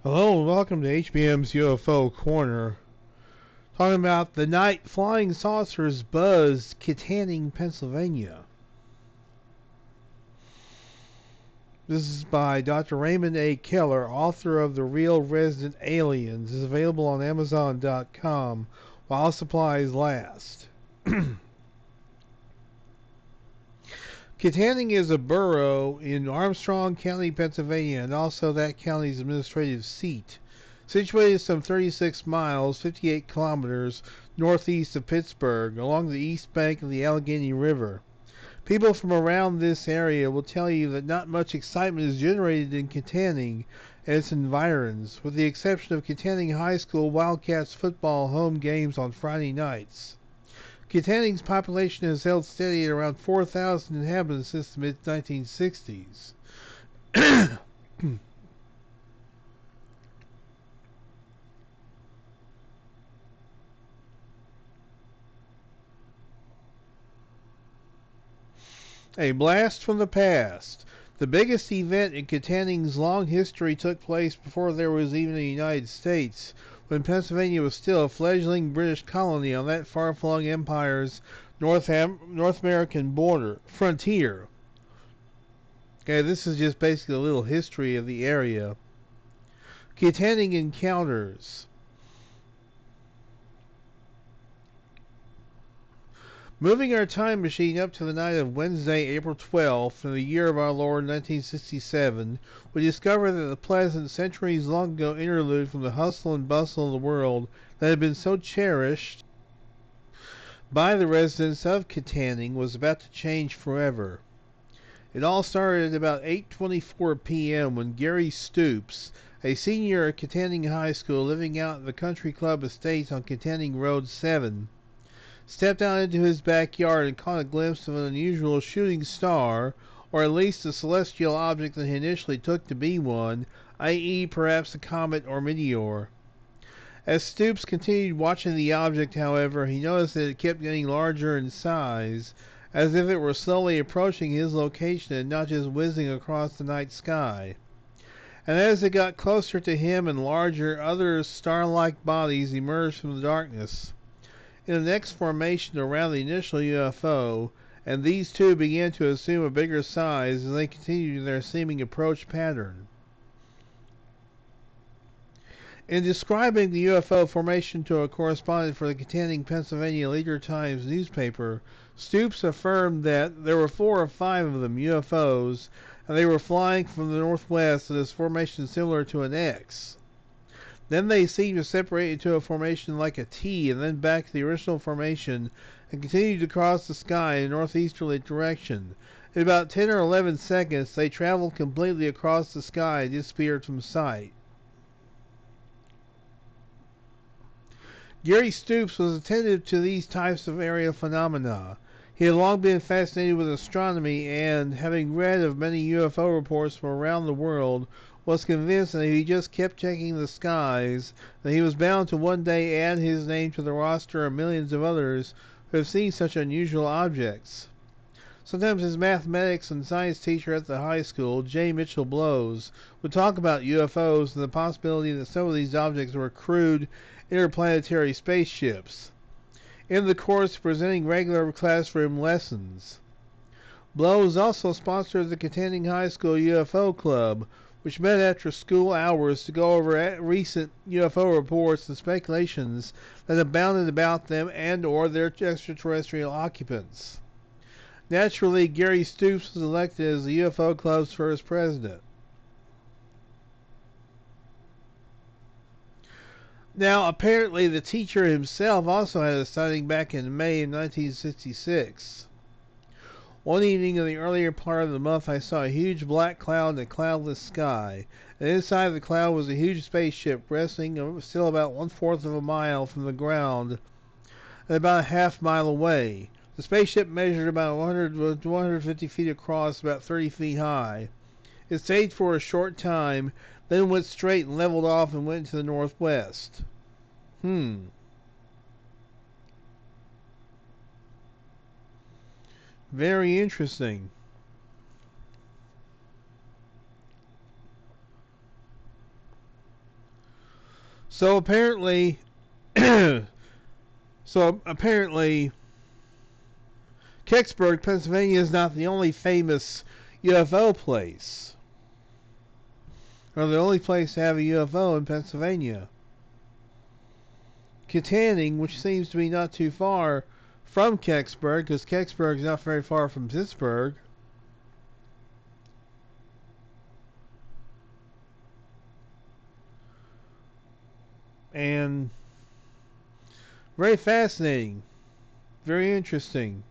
Hello and welcome to HBM's UFO Corner. Talking about the night flying saucers buzzed Kittanning, Pennsylvania. This is by Dr. Raymond A. Keller, author of The Real Resident Aliens. It's available on Amazon.com while supplies last. Kittanning is a borough in Armstrong County, Pennsylvania, and also that county's administrative seat. Situated some 36 miles, 58 kilometers northeast of Pittsburgh, along the east bank of the Allegheny River. People from around this area will tell you that not much excitement is generated in Kittanning and its environs, with the exception of Kittanning High School Wildcats football home games on Friday nights. Kittanning's population has held steady at around 4,000 inhabitants since the mid-1960s. A blast from the past. The biggest event in Kittanning's long history took place before there was even a United States, when Pennsylvania was still a fledgling British colony on that far-flung empire's North American frontier. Okay, this is just basically a little history of the area. Kittanning encounters. Moving our time machine up to the night of Wednesday, April 12th, in the year of our Lord 1967, we discover that the pleasant, centuries-long-ago interlude from the hustle and bustle of the world that had been so cherished by the residents of Kittanning was about to change forever. It all started at about 8:24 p.m. when Gary Stoops, a senior at Kittanning High School living out at the Country Club Estates on Kittanning Road 7, stepped out into his backyard and caught a glimpse of an unusual shooting star, or at least a celestial object that he initially took to be one, i.e. perhaps a comet or meteor. As Stoops continued watching the object, however, he noticed that it kept getting larger in size, as if it were slowly approaching his location and not just whizzing across the night sky. And as it got closer to him and larger, other star-like bodies emerged from the darkness in the next formation around the initial UFO, and these too began to assume a bigger size as they continued in their seeming approach pattern. In describing the UFO formation to a correspondent for the Kittanning, Pennsylvania Leader Times newspaper, Stoops affirmed that there were 4 or 5 of them, UFOs, and they were flying from the northwest in this formation similar to an X. Then they seemed to separate into a formation like a T, and then back to the original formation, and continued to cross the sky in a northeasterly direction. In about 10 or 11 seconds, they traveled completely across the sky and disappeared from sight. Gary Stoops was attentive to these types of aerial phenomena. He had long been fascinated with astronomy and, having read of many UFO reports from around the world, was convinced that if he just kept checking the skies, that he was bound to one day add his name to the roster of millions of others who have seen such unusual objects. Sometimes his mathematics and science teacher at the high school, J. Mitchell Blows, would talk about UFOs and the possibility that some of these objects were crude interplanetary spaceships, in the course presenting regular classroom lessons. Blows also sponsored the Kittanning High School UFO Club, which met after school hours to go over recent UFO reports and speculations that abounded about them and or their extraterrestrial occupants. Naturally, Gary Stoops was elected as the UFO Club's first president. Now, apparently the teacher himself also had a sighting back in May of 1966. One evening in the earlier part of the month, I saw a huge black cloud in a cloudless sky, and inside the cloud was a huge spaceship resting still about 1/4 of a mile from the ground and about a half-mile away. The spaceship measured about 100 to 150 feet across, about 30 feet high. It stayed for a short time, then went straight and leveled off and went to the northwest. Very interesting. So apparently, Kecksburg, Pennsylvania is not the only famous UFO place, or the only place to have a UFO in Pennsylvania. Kittanning, which seems to be not too far from Kecksburg, because Kecksburg is not very far from Pittsburgh. And very fascinating. Very interesting.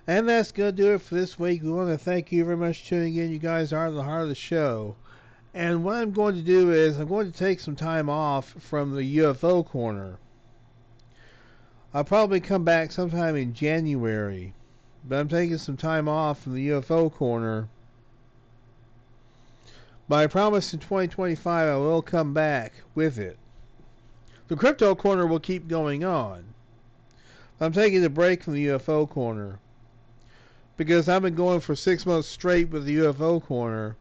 And that's going to do it for this week. We want to thank you very much for tuning in. You guys are the heart of the show. And what I'm going to do is I'm going to take some time off from the UFO Corner. I'll probably come back sometime in January. But I'm taking some time off from the UFO Corner. But I promise in 2025 I will come back with it. The Crypto Corner will keep going on. I'm taking a break from the UFO Corner. Because I've been going for 6 months straight with the UFO Corner.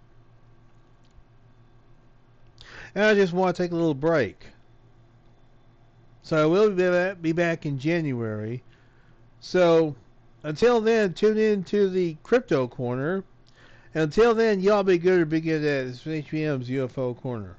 And I just want to take a little break. So I will be back in January. So until then, tune in to the Crypto Corner. And until then, y'all be good or be good at it. It's HBM's UFO Corner.